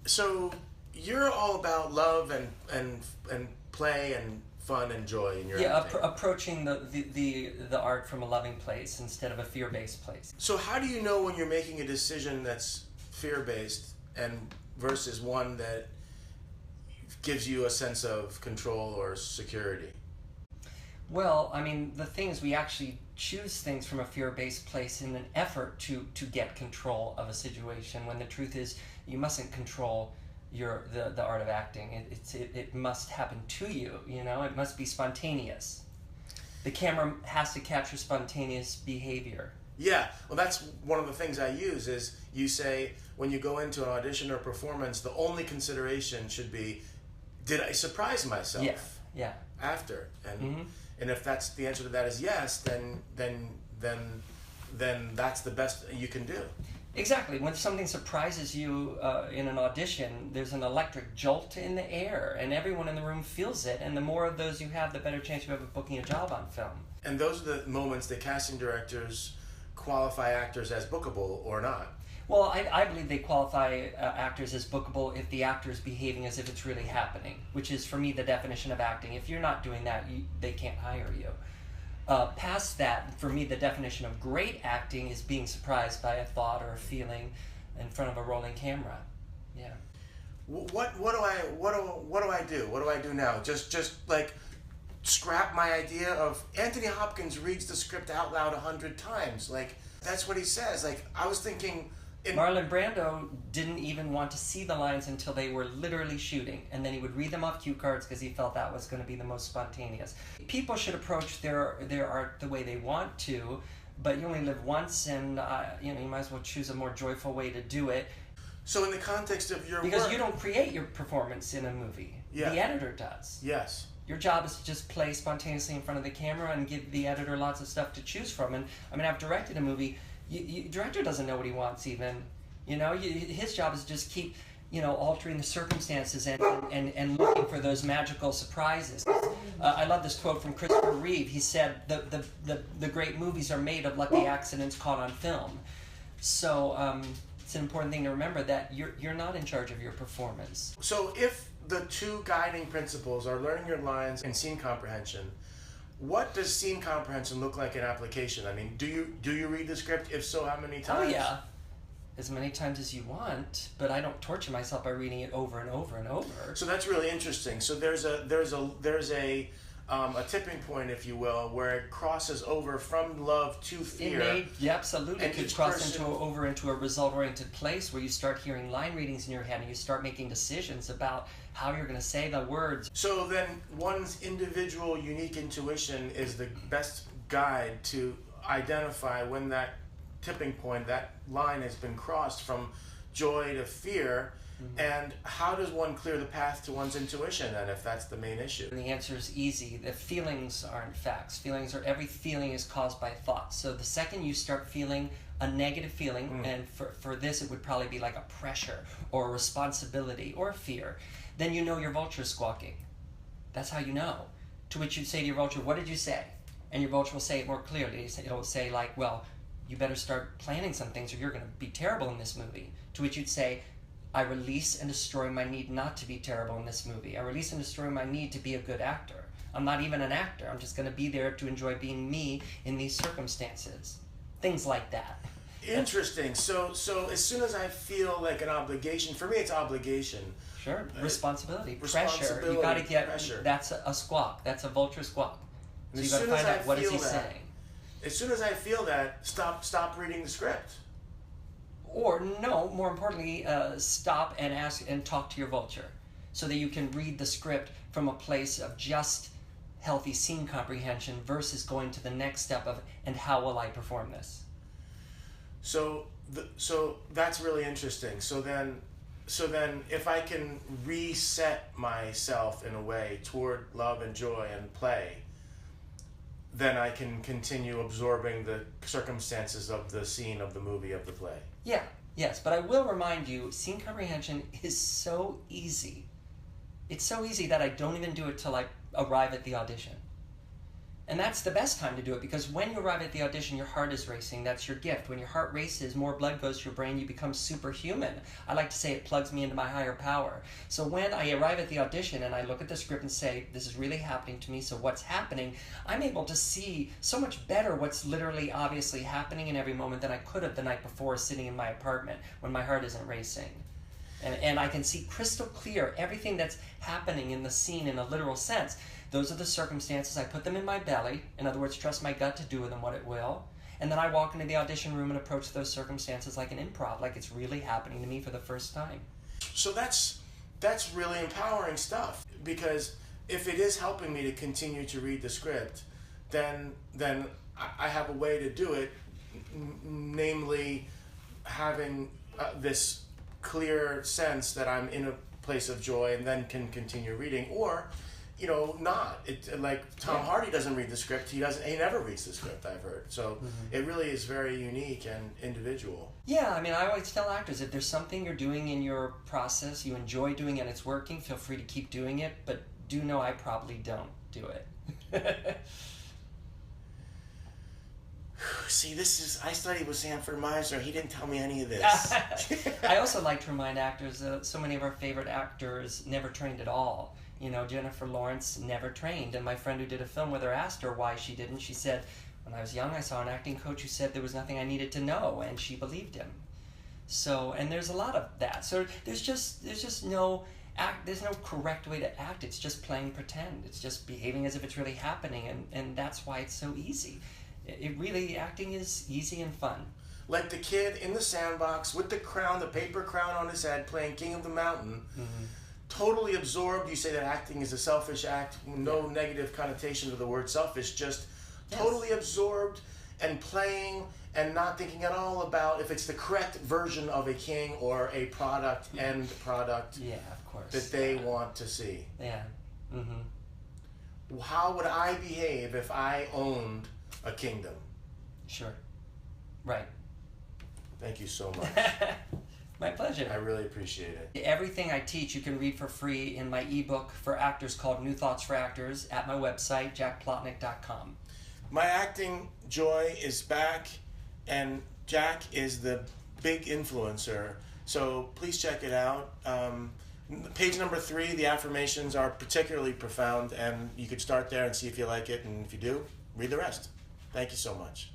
So you're all about love and play and fun and joy in your Yeah, acting. approaching the art from a loving place instead of a fear-based place. So how do you know when you're making a decision that's fear-based and versus one that gives you a sense of control or security? Well, I mean, the thing is, we actually choose things from a fear-based place in an effort to get control of a situation, when the truth is you mustn't control the art of acting. It must happen to you, you know? It must be spontaneous. The camera has to capture spontaneous behavior. Yeah, well, that's one of the things I use is you say when you go into an audition or performance, the only consideration should be, did I surprise myself? Yeah. After, and if that's the answer to that is yes, then that's the best you can do. Exactly. When something surprises you in an audition, there's an electric jolt in the air, and everyone in the room feels it. And the more of those you have, the better chance you have of booking a job on film. And those are the moments that casting directors qualify actors as bookable or not. Well, I believe they qualify actors as bookable if the actor is behaving as if it's really happening, which is, for me, the definition of acting. If you're not doing that, they can't hire you. Past that, for me, the definition of great acting is being surprised by a thought or a feeling in front of a rolling camera. Yeah. What do I do? What do I do now? Just like scrap my idea of Anthony Hopkins reads the script out loud 100 times. Like, that's what he says. Like, I was thinking. Marlon Brando didn't even want to see the lines until they were literally shooting, and then he would read them off cue cards because he felt that was going to be the most spontaneous. People should approach their art the way they want to, but you only live once, and you might as well choose a more joyful way to do it. So in the context of your because work, you don't create your performance in a movie. Yeah. The editor does. Yes. Your job is to just play spontaneously in front of the camera and give the editor lots of stuff to choose from. And I mean, I've directed a movie. Director doesn't know what he wants even. His job is to just keep, altering the circumstances and looking for those magical surprises. I love this quote from Christopher Reeve. He said, the great movies are made of lucky accidents caught on film. So it's an important thing to remember that you're not in charge of your performance. So if the two guiding principles are learning your lines and scene comprehension, what does scene comprehension look like in application? I mean, do you read the script? If so, how many times? Oh yeah, as many times as you want. But I don't torture myself by reading it over and over and over. So that's really interesting. So there's a tipping point, if you will, where it crosses over from love to fear. Absolutely. It could cross over into a result-oriented place where you start hearing line readings in your head and you start making decisions about how you're going to say the words. So then one's individual unique intuition is the best guide to identify when that tipping point, that line has been crossed from joy to fear. And how does one clear the path to one's intuition then, if that's the main issue? And the answer is easy. The feelings aren't facts. Every feeling is caused by thoughts. So the second you start feeling a negative feeling, and for this it would probably be like a pressure or a responsibility or a fear, then you know your vulture's squawking. That's how you know. To which you'd say to your vulture, what did you say? And your vulture will say it more clearly. It'll say like, well, you better start planning some things or you're going to be terrible in this movie. To which you'd say, I release and destroy my need not to be terrible in this movie. I release and destroy my need to be a good actor. I'm not even an actor. I'm just going to be there to enjoy being me in these circumstances. Things like that. Interesting. So as soon as I feel like an obligation, for me it's obligation. Sure. Responsibility. Responsibility. Pressure. You got to get pressure. That's a squawk. That's a vulture squawk. So you got to find out what is he saying. As soon as I feel that, stop reading the script. Or no, more importantly, stop and ask and talk to your vulture so that you can read the script from a place of just healthy scene comprehension versus going to the next step of, and how will I perform this? So that's really interesting. So then if I can reset myself in a way toward love and joy and play, then I can continue absorbing the circumstances of the scene, of the movie, of the play. Yeah, yes, but I will remind you, scene comprehension is so easy. It's so easy that I don't even do it till I arrive at the audition. And that's the best time to do it, because when you arrive at the audition, your heart is racing. That's your gift. When your heart races, more blood goes to your brain, you become superhuman. I like to say it plugs me into my higher power. So when I arrive at the audition and I look at the script and say, this is really happening to me, so what's happening? I'm able to see so much better what's literally obviously happening in every moment than I could have the night before sitting in my apartment when my heart isn't racing. And I can see crystal clear everything that's happening in the scene in a literal sense. Those are the circumstances. I put them in my belly. In other words, trust my gut to do with them what it will. And then I walk into the audition room and approach those circumstances like an improv, like it's really happening to me for the first time. So that's really empowering stuff, because if it is helping me to continue to read the script, then I have a way to do it, namely having this clear sense that I'm in a place of joy and then can continue reading, or not. Like Tom Hardy doesn't read the script. He never reads the script, I've heard. So it really is very unique and individual. Yeah, I mean, I always tell actors, if there's something you're doing in your process, you enjoy doing and it's working, feel free to keep doing it, but do know I probably don't do it. See, I studied with Sanford Meisner. He didn't tell me any of this. I also like to remind actors that so many of our favorite actors never trained at all. Jennifer Lawrence never trained, and my friend who did a film with her asked her why she didn't. She said, when I was young, I saw an acting coach who said there was nothing I needed to know, and she believed him. So, and there's a lot of that. So there's no correct way to act. It's just playing pretend. It's just behaving as if it's really happening, and that's why it's so easy. Acting is easy and fun. Like the kid in the sandbox with the crown, the paper crown on his head, playing King of the Mountain. Totally absorbed. You say that acting is a selfish act. No negative connotation to the word selfish. Just totally absorbed and playing and not thinking at all about if it's the correct version of a king or a end product of course, that they want to see. Yeah. How would I behave if I owned a kingdom? Sure. Right. Thank you so much. My pleasure. I really appreciate it. Everything I teach you can read for free in my ebook for actors called New Thoughts for Actors at my website, jackplotnick.com. My acting joy is back, and Jack is the big influencer, so please check it out. Page number 3, the affirmations are particularly profound, and you could start there and see if you like it, and if you do, read the rest. Thank you so much.